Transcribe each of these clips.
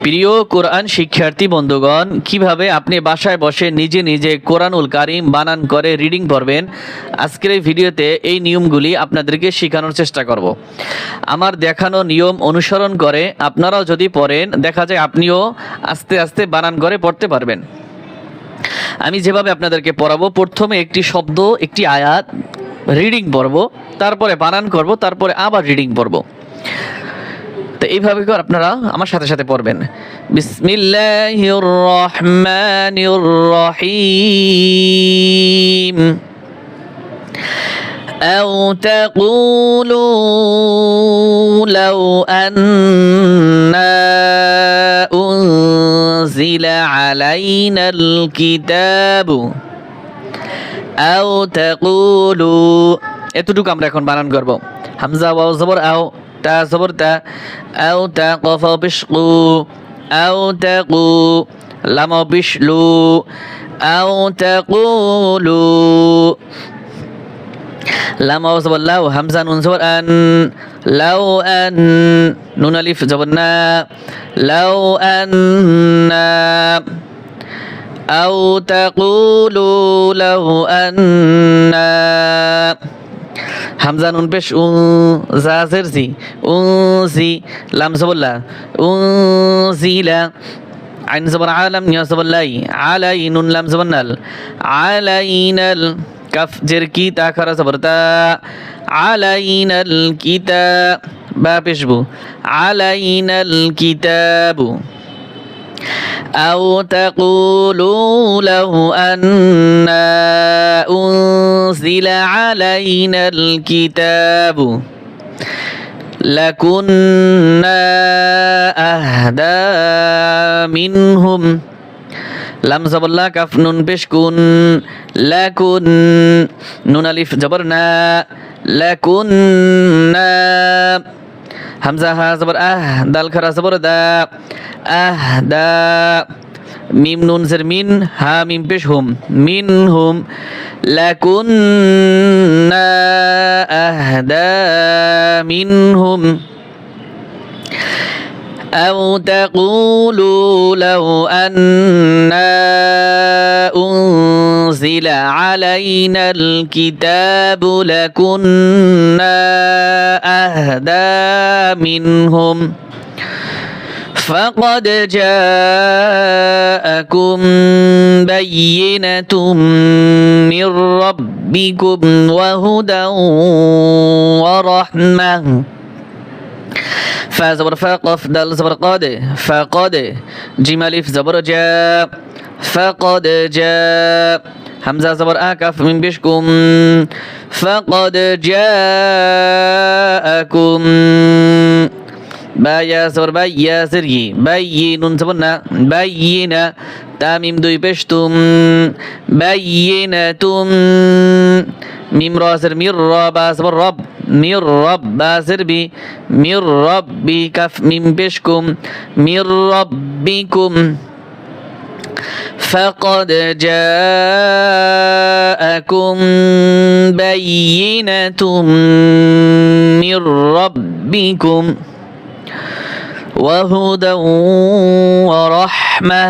প্রিয় কোরআন শিক্ষার্থী বন্ধুগণ, কিভাবে আপনি বাসায় বসে নিজে নিজে কোরআনুল কারীম বানান করে রিডিং পড়বেন, আজকের এই ভিডিওতে এই নিয়মগুলি আপনাদেরকে শেখানোর চেষ্টা করব। আমার দেখানো নিয়ম অনুসরণ করে আপনারাও যদি পড়েন, দেখা যায় আপনিও আস্তে আস্তে বানান করে পড়তে পারবেন। আমি যেভাবে আপনাদেরকে পড়াবো, প্রথমে একটি শব্দ, একটি আয়াত রিডিং পড়ব, তারপরে বানান করব, তারপরে আবার রিডিং পড়ব। তো এইভাবে করে আপনারা আমার সাথে সাথে পড়বেন। বিসমিল্লাহির রহমানির রহিম। أو تقولوا لو أنا أنزل علينا الكتاب أو تقولوا, এতটুকু আমরা এখন বানান করব। হামজা ওয়াও জবর আও, তা জবর তা, আও তা কফ বিশকু, আও তাকু লাম বিশলু, আও তাকুলু লাম ওয়াও জবর লাও, হামজা নুন জবর আন, লাও আন, নুন আলিফ জবর না, লাও আন্না, আও তাকুলু লাও আন্না, হামজা নুন পেশ উ, জাজের জি, উনজি, লাম জবরলা, উনজিলা, আইন জবর আলাম, ইয়া জবর লাই, আলাই, নুন লাম জবর নাল, আলাইনাল, কাফ জের কি, তা খারা জবর তা, আলাইনাল কিতাব, বা পেশবু, আলাইনাল কিতাবু। أو تقولوا لو أنا أنزل علينا الكتاب لكنا أهدى منهم, লাম জবরলা, কাফ নুন পেশ কুন, লাকুন, নুন আলিফ জবরনা, লাকুন্না, হামজা হা জবর আহ, দাল খারা জবর দা, আহদা, মিম নুন জের মিন, হা মিম পেশ হুম, মিনহুম, লাকুন্না আহদা মিনহুম। أو تقولوا لو أنا أنزل علينا الكتاب لكنا أهدى منهم فقد جاءكم بينة من ربكم وهدى ورحمة, فا زبر فا قف دال زبر قاد, فقد, جيم الف زبر جاء, فقد جاء, হামজা জবর আ, কাফ মিম পেশ কুম, فقد جاءكم, বা ইয়া জবর বা, ইয়া জের ই, বাইয়িনুন জবর না, বাইয়িনা, তা মিম দুই পেশ তুম, বাইয়িনাতুম, মিম র জের মির, র বা জবর রব, মির রব, বা জের বি, মির রব্বি, কাফ মিম পেশ কুম, মির রব্বিকুম। فقد جاءكم بينة من ربكم وهدى ورحمة,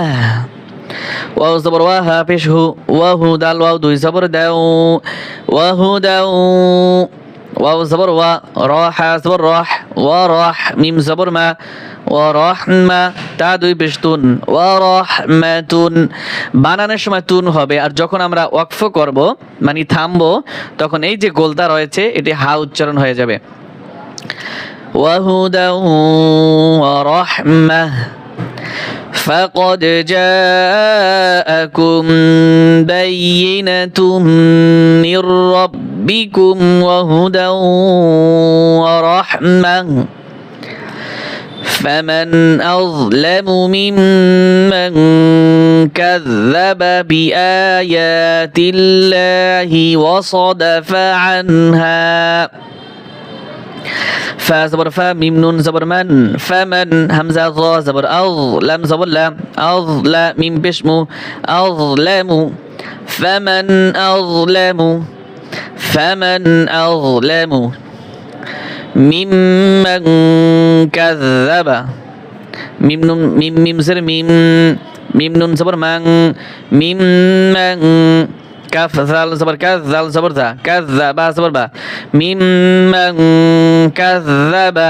ওয়াও জবর ওয়া, হা পেশ হু, ওয়াহু, দাল ওয়াও দুই জবর দাও, ওয়াহুদাও, ওয়াও জবর ওয়া, র হা জবর রহ, ওয়া রহ, মিম জবর মা, ওয়া রহমা, তা দুই পেশ তুন, ওয়া রহমাতুন। বানানোর সময় তুন হবে, আর যখন আমরা ওয়াকফ করব মানে থামবো, তখন এই যে গোলদা রয়েছে এটি হা উচ্চারণ হয়ে যাবে। وهدى ورحمة فقد جاءكم بينة من ربكم وهدى ورحمة فمن أظلم ممن كذب بآيات الله وصدف عنها, فا زبر فا, ميم نون زبر من, فمن, همزة ظا زبر أظ, لم زبر لام, أظلا, ميم بشمو, أظلم, فمن أظلم, فمن أظلم ممن كذب মিম নুন মিম মিম জের মিম, মিম নুন জবর মাং, মিম মাং। কাফ জাল জবর কাজ, জাল জবর জা, কাজ জা বা জবর বা, মিম মাং কাযাবা।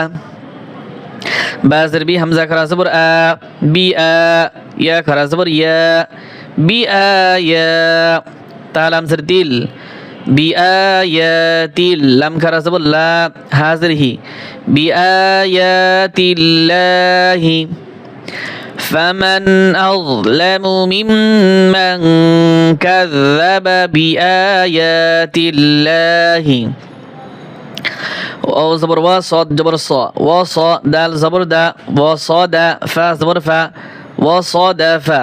বা জের বি, হামজা খারা জবর আ, বি আ। ইয়া খারা জবর ইয়া, বি আ ইয়া। তা লাম জের তিল, বি আ ইয়া তিল। লাম খারা জবর লা, হা জের হি, বি আ ইয়া তিল্লাহি। فمن أظلم ممن كذب بآيات الله. واو زبر وا، صاد جبر صا، وا صا، دال زبر دا، وا صاد فا زبر فا، وا صاد فا.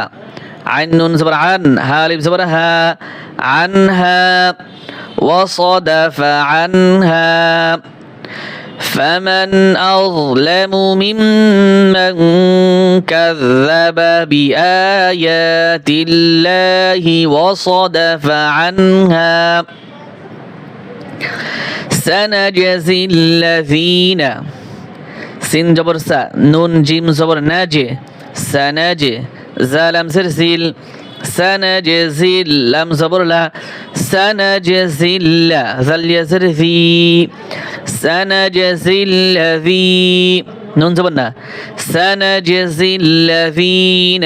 عين نون زبر عن، ها لب زبر ها، عنها. وصدف عنها. فمن أظلم ممن كذب بآيات الله وصدف عنها. سنجزي الذين. سين جبر سا، نون جيم زبر ناجي، سنجي. زالم سرسيل، سنجزي. لام زبر لا، سنجزي لا. زل يزر ذي، سنجزي الذي. نون زبرنا، سنجزي الذين.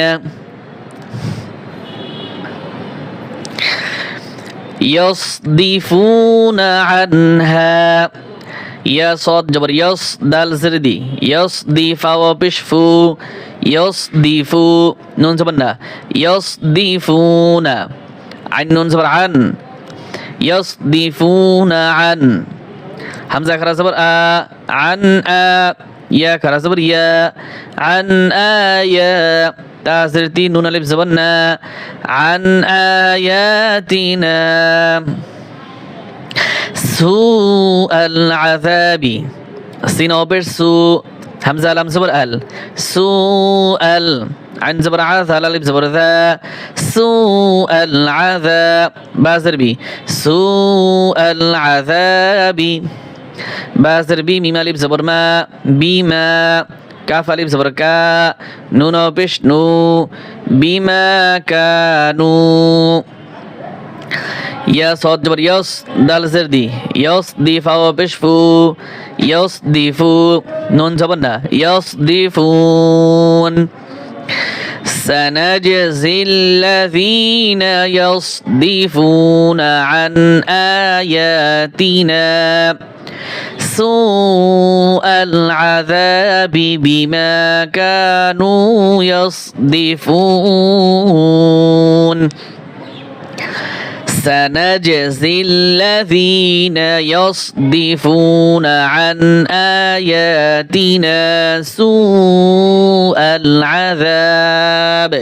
يصدفون عنها. يا صاد جبر يص، دال زردي، يصدي فاو بشفو، يصدفو. نون زبرنا، يصدفون. عن نون زبر عن، يصدفون عن. حمزة خرا زبر آ، عن آ. يا خرا زبر يا، عن آيا. تا زرتي نون ألف زبرنا، عن آياتنا. سوء العذاب. سين أوبر سوء، حمزة لام زبر ال، سوء ال. عن زبر عاث، ألف زبر ذا، سوء العذاب. بازر بي، سوء العذاب. بازر بي، ميم ألف زبر ما، بما. كاف ألف زبر كا، نون بش نو، بما كانوا. يا صاد جبر يص، دال زردي، يصدي فاو بشفو، يصدفو. نون زبرنا، يصدفون. سنجزي الذين يصدفون عن آياتنا سوء العذاب بما كانوا يصدفون. سنجزي الذين يصدفون عن آياتنا سوء العذاب،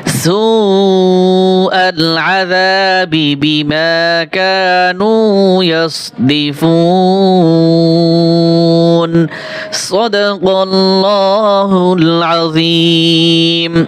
سوء العذاب بما كانوا يصدفون. صدق الله العظيم.